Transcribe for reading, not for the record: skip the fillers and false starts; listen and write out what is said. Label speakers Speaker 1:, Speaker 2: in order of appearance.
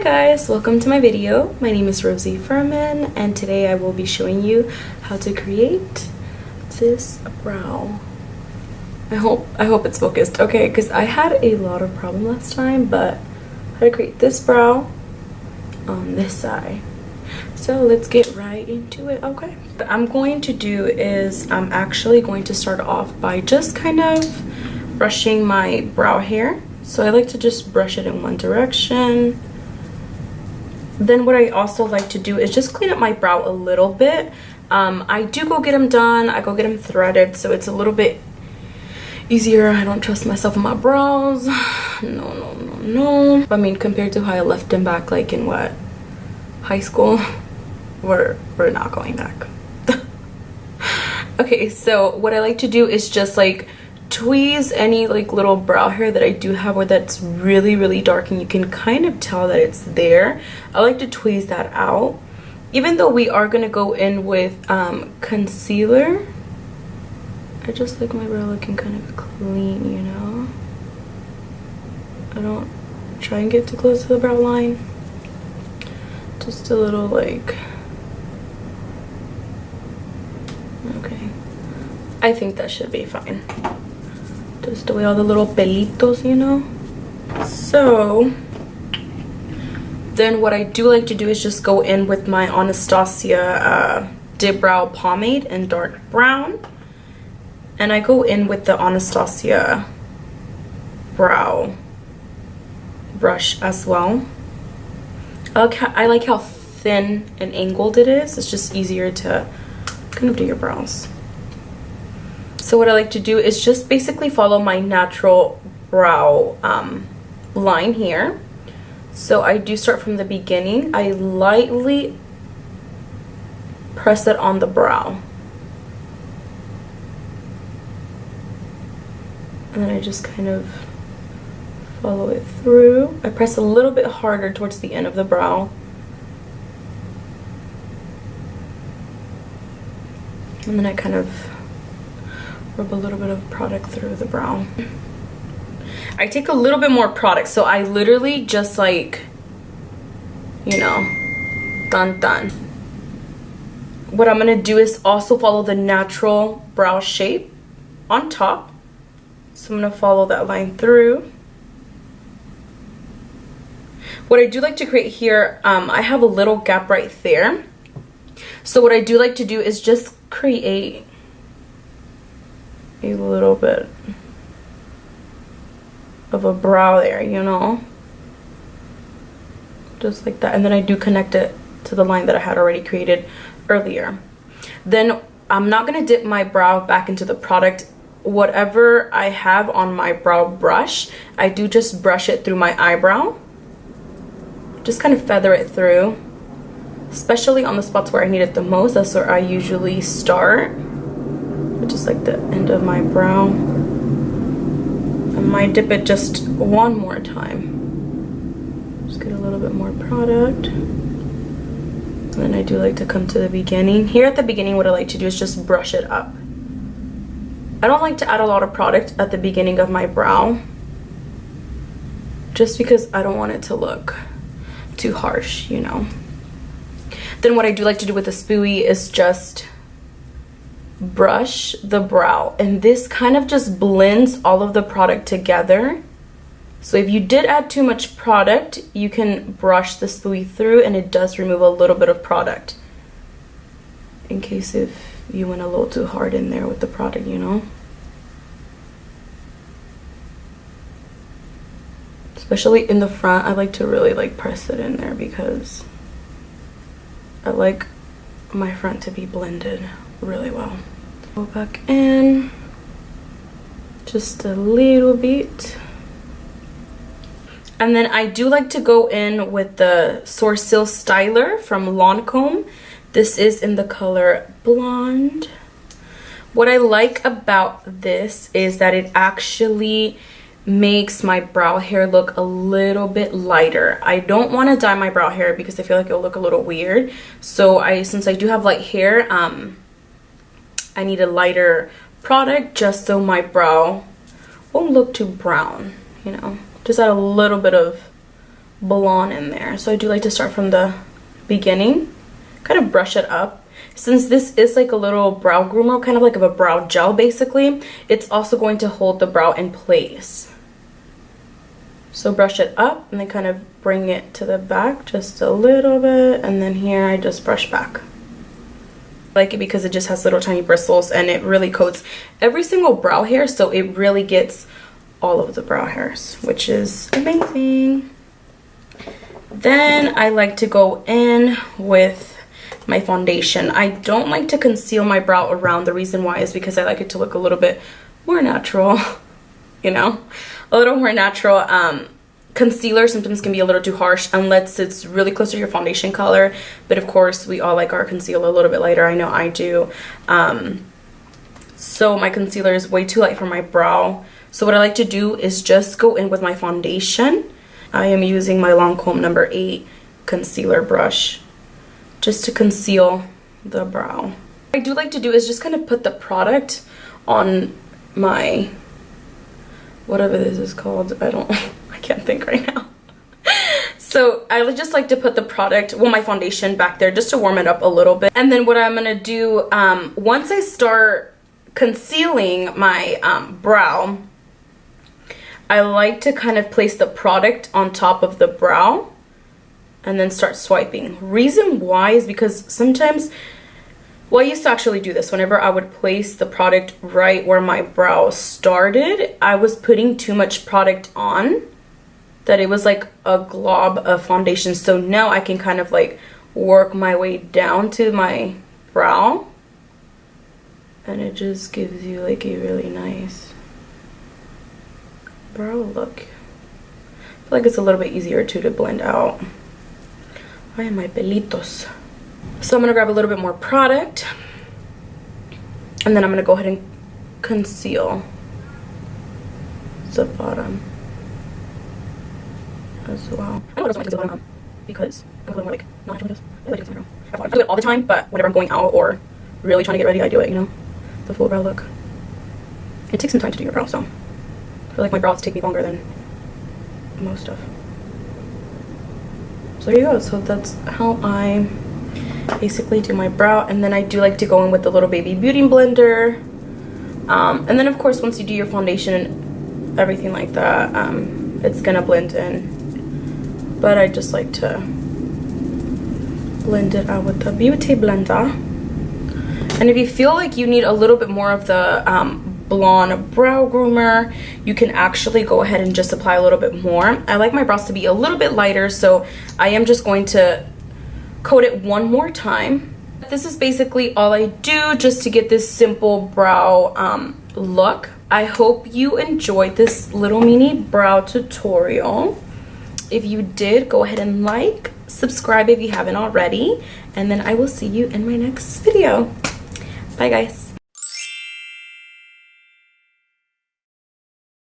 Speaker 1: guys, welcome to my video. My name is Rosie Fermin and today I will be showing you how to create this brow. I hope it's focused, okay, because I had a lot of problem last time, but how to create this brow on this side. So let's get right into it. Okay, what I'm going to do is I'm actually going to start off by just kind of brushing my brow hair. So I like to just brush it in one direction. Then what I also like to do is just clean up my brow a little bit. I do go get them done. I go get them threaded, so it's a little bit easier. I don't trust myself with my brows. No. I mean, compared to how I left them back like in what, high school, we're not going back. Okay, so what I like to do is just like tweeze any like little brow hair that I do have where that's really dark and you can kind of tell that it's there. I like to tweeze that out. Even though we are going to go in with concealer, I just like my brow looking kind of clean, you know. I don't try and get too close to the brow line. Just a little like, okay, I think that should be fine. Just away all the little pelitos, you know. So then what I do like to do is just go in with my Anastasia dipbrow pomade in dark brown, and I go in with the Anastasia brow brush as well. I like how thin and angled it is. It's just easier to kind of do your brows. So what I like to do is just basically follow my natural brow line here. So I do start from the beginning. I lightly press it on the brow. And then I just kind of follow it through. I press a little bit harder towards the end of the brow. And then I kind of rub a little bit of product through the brow. I take a little bit more product, so I literally just like, you know, done. What I'm gonna do is also follow the natural brow shape on top. So I'm gonna follow that line through. What I do like to create here, I have a little gap right there. So what I do like to do is just create a little bit of a brow there, you know, just like that. And then I do connect it to the line that I had already created earlier. Then I'm not going to dip my brow back into the product. Whatever I have on my brow brush, I do just brush it through my eyebrow, just kind of feather it through, especially on the spots where I need it the most. That's where I usually start, just like the end of my brow. I might dip it just one more time. Just get a little bit more product. And then I do like to come to the beginning. Here at the beginning, what I like to do is just brush it up. I don't like to add a lot of product at the beginning of my brow, just because I don't want it to look too harsh, you know. Then what I do like to do with the spoolie is just brush the brow, and this kind of just blends all of the product together. So if you did add too much product, you can brush the spoolie through and it does remove a little bit of product, in case if you went a little too hard in there with the product, you know. Especially in the front, I like to really like press it in there because I like my front to be blended really well. Go back in just a little bit. And then I do like to go in with the Sourcils styler from Lancome. This is in the color blonde. What I like about this is that it actually makes my brow hair look a little bit lighter. I don't want to dye my brow hair because I feel like it'll look a little weird. So since I do have light hair, I need a lighter product just so my brow won't look too brown, you know. Just add a little bit of blonde in there. So I do like to start from the beginning, kind of brush it up. Since this is like a little brow groomer, kind of like a brow gel basically, it's also going to hold the brow in place. So brush it up and then kind of bring it to the back just a little bit, and then here I just brush back. I like it because it just has little tiny bristles and it really coats every single brow hair, so it really gets all of the brow hairs, which is amazing. Then I like to go in with my foundation. I don't like to conceal my brow around. The reason why is because I like it to look a little bit more natural, you know, a little more natural. Concealer sometimes can be a little too harsh unless it's really close to your foundation color, but of course we all like our concealer a little bit lighter. I know I do. So my concealer is way too light for my brow. So what I like to do is just go in with my foundation. I am using my Lancome number 8 concealer brush just to conceal the brow. What I do like to do is just kind of put the product on my, whatever this is called, I can't think right now. So I would just like to put the product, well, my foundation back there just to warm it up a little bit. And then what I'm gonna do, once I start concealing my brow, I like to kind of place the product on top of the brow and then start swiping. Reason why is because sometimes, well, I used to actually do this. Whenever I would place the product right where my brow started, I was putting too much product on, that it was like a glob of foundation. So now I can kind of like work my way down to my brow, and it just gives you like a really nice brow look. I feel like it's a little bit easier too to blend out. Ay, my pelitos. So I'm gonna grab a little bit more product, and then I'm gonna go ahead and conceal the bottom as well. I don't know what else because I'm feeling more like not doing this. I like concealer. I do it all the time, but whenever I'm going out or really trying to get ready, I do it, you know, the full brow look. It takes some time to do your brow, so I feel like my brows take me longer than most stuff. So there you go. So that's how I basically do my brow. And then I do like to go in with the little baby beauty blender. And then of course, once you do your foundation and everything like that, it's gonna blend in. But I just like to blend it out with the beauty blender. And if you feel like you need a little bit more of the blonde brow groomer, you can actually go ahead and just apply a little bit more. I like my brows to be a little bit lighter, so I am just going to coat it one more time. This is basically all I do just to get this simple brow look. I hope you enjoyed this little mini brow tutorial. If you did, go ahead and like, subscribe if you haven't already, and then I will see you in my next video. Bye guys.